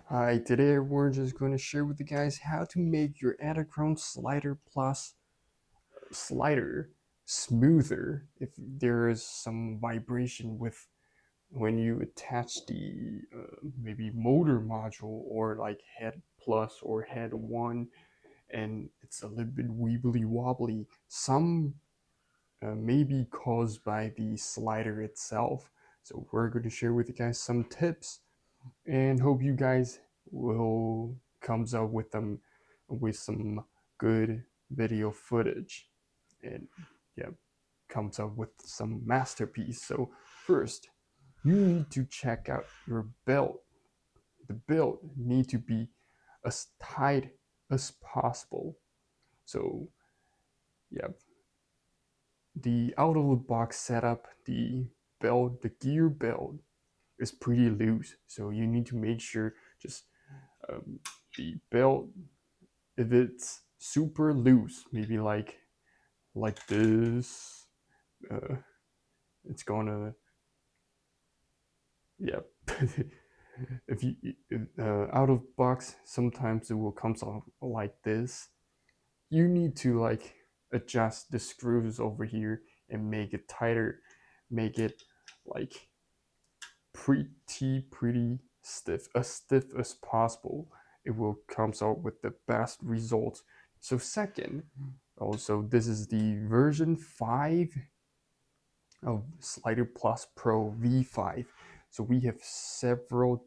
Hi, today we're just going to share with you guys how to make your Edelkrone slider plus slider smoother if there is some vibration with when you attach the maybe motor module or like head plus or head one, and it's a little bit wibbly wobbly. Some may be caused by the slider itself. So we're going to share with you guys some tips and hope you guys will comes up with them with some good video footage and yeah, comes up with some masterpiece. So first you need to check out your belt. The belt need to be as tight as possible. So yeah, the out of the box setup, the gear belt is pretty loose, so you need to make sure just um, the belt, if it's super loose, maybe like this, uh, it's gonna, yeah. If you out of box, sometimes it will come off like this. You need to like adjust the screws over here and make it tighter, make it like pretty stiff, as stiff as possible. It will comes out with the best results. So second, also this is the version 5 of Slider Plus Pro V5. So we have several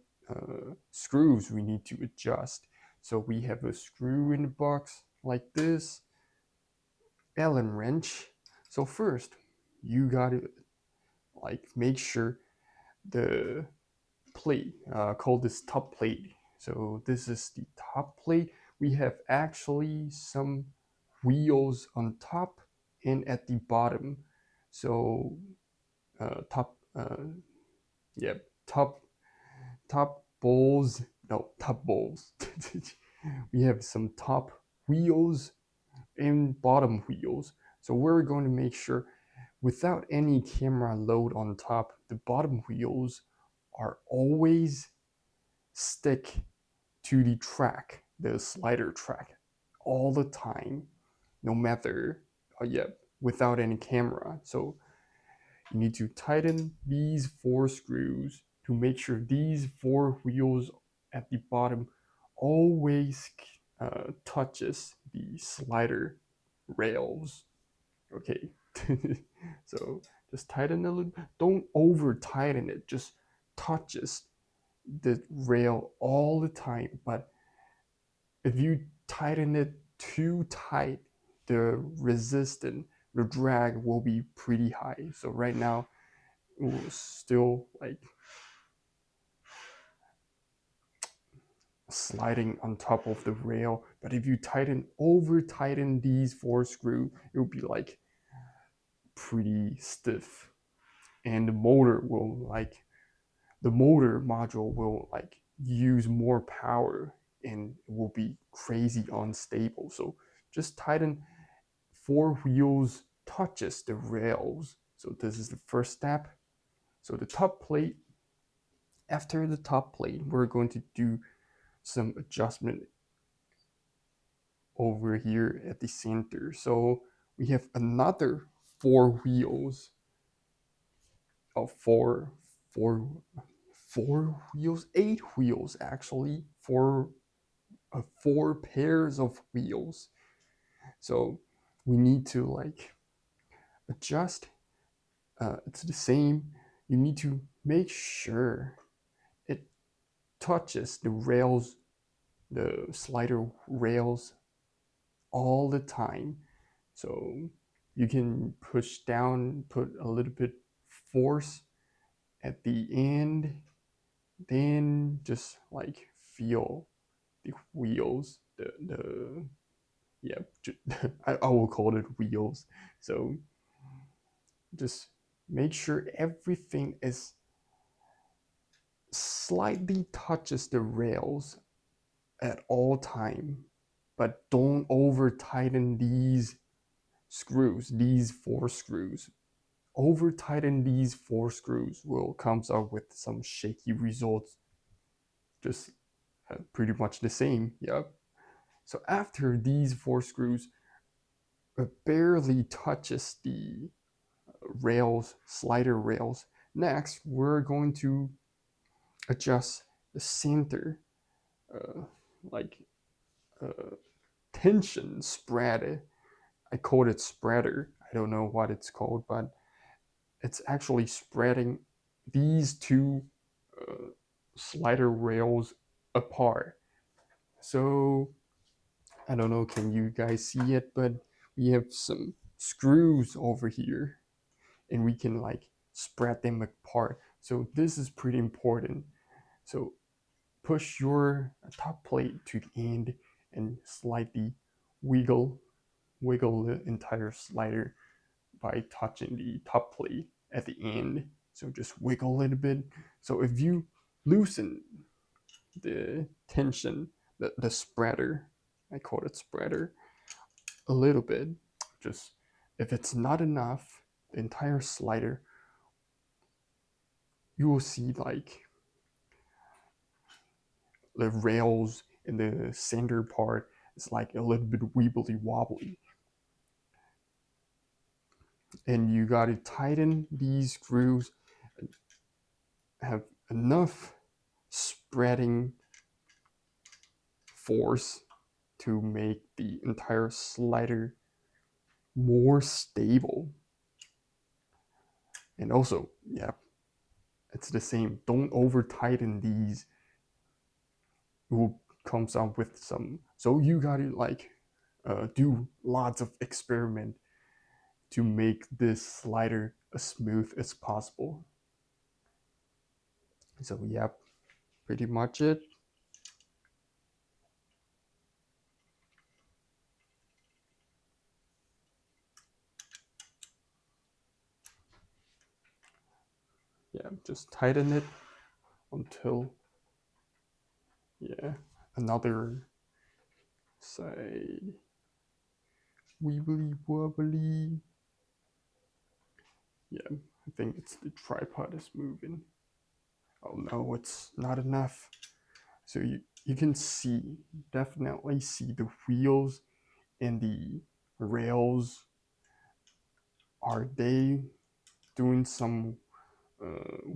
screws we need to adjust. So we have a screw in the box like this, Allen wrench. So first, you gotta like make sure the plate, called this top plate. So this is the top plate. We have actually some wheels on top and at the bottom. So top, yeah, top top bowls. No, top bowls. We have some top wheels and bottom wheels. So we're going to make sure without any camera load on top, the bottom wheels are always stick to the track, the slider track, all the time, no matter, yeah, without any camera. So you need to tighten these 4 screws to make sure these 4 wheels at the bottom always touches the slider rails. Okay. So just tighten a little, don't over tighten it, just touches the rail all the time. But if you tighten it too tight, the resistance, the drag will be pretty high. So right now it will still like sliding on top of the rail. But if you over tighten these 4 screws, it will be like pretty stiff. And the motor module will like use more power and it will be crazy unstable. So just tighten 4 wheels touches the rails. So this is the first step. So the top plate, after the top plate, we're going to do some adjustment over here at the center. So we have another 4 wheels of four, 4 wheels, 8 wheels actually, 4 pairs of wheels. So we need to like adjust. It's the same. You need to make sure it touches the rails, the slider rails all the time. So you can push down, put a little bit force at the end, then just like feel the wheels, the yeah, I will call it wheels. So just make sure everything is slightly touches the rails at all time, but don't over tighten these screws, these 4 screws. Over tighten these 4 screws will comes up with some shaky results. Just pretty much the same. Yep. So after these 4 screws barely touches the rails, slider rails, next we're going to adjust the center, uh, like uh, tension spread. I called it spreader. I don't know what it's called, but it's actually spreading these two uh, slider rails apart. So I don't know, can you guys see it? But we have some screws over here and we can like spread them apart. So this is pretty important. So push your top plate to the end and slightly wiggle the entire slider by touching the top plate at the end. So just wiggle a little bit. So if you loosen the tension, the spreader, I call it spreader, a little bit, just if it's not enough, the entire slider, you will see like the rails in the center part is like a little bit wibbly wobbly. And you got to tighten these screws, have enough spreading force to make the entire slider more stable. And also, yeah, it's the same. Don't over tighten these. It will comes up with some. So you gotta like do lots of experiment to make this slider as smooth as possible. So yeah, pretty much it. Yeah, just tighten it until, yeah, another side, wibbly wobbly. Yeah, I think it's the tripod is moving. Oh no, it's not enough. So you can see, definitely see the wheels and the rails. Are they doing some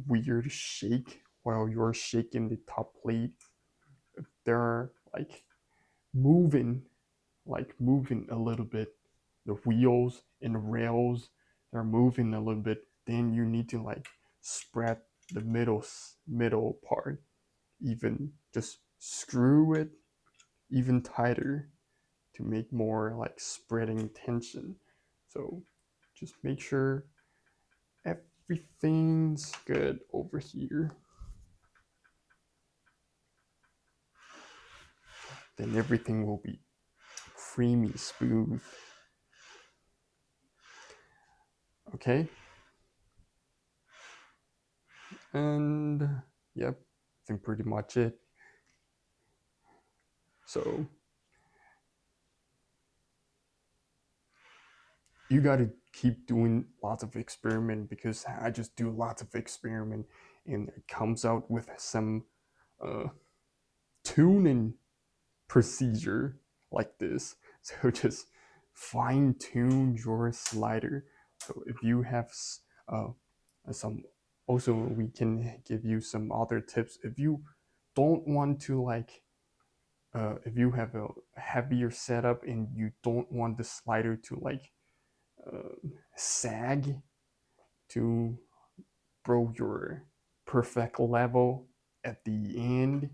weird shake while you're shaking the top plate? They're moving, like moving a little bit. The wheels and the rails, they're moving a little bit. Then you need to like spread the middle part, even just screw it even tighter to make more like spreading tension. So just make sure everything's good over here. Then everything will be creamy smooth. Okay. And yep, I think pretty much it. So you got to keep doing lots of experiment, because I just do lots of experiment and it comes out with some uh, tuning procedure like this. So just fine tune your slider. So if you have uh, some, also we can give you some other tips. If you don't want to like, if you have a heavier setup and you don't want the slider to like sag to bro your perfect level at the end,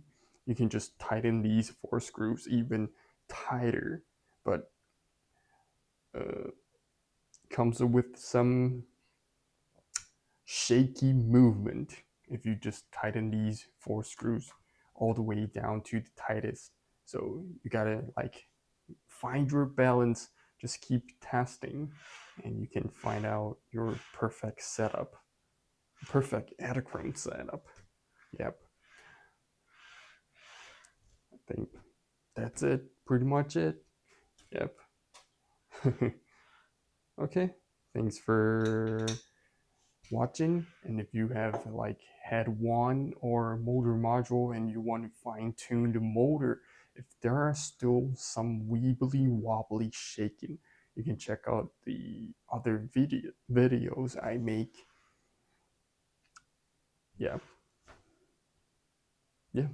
you can just tighten these 4 screws even tighter. But comes with some shaky movement if you just tighten these 4 screws all the way down to the tightest. So you gotta like find your balance, just keep testing, and you can find out your perfect setup, perfect Edelkrone setup. Yep, I think that's it, pretty much it. Yep. Okay, thanks for watching, and if you have like head one or motor module and you want to fine tune the motor, if there are still some weebly wobbly shaking, you can check out the other videos I make. Yeah, yeah.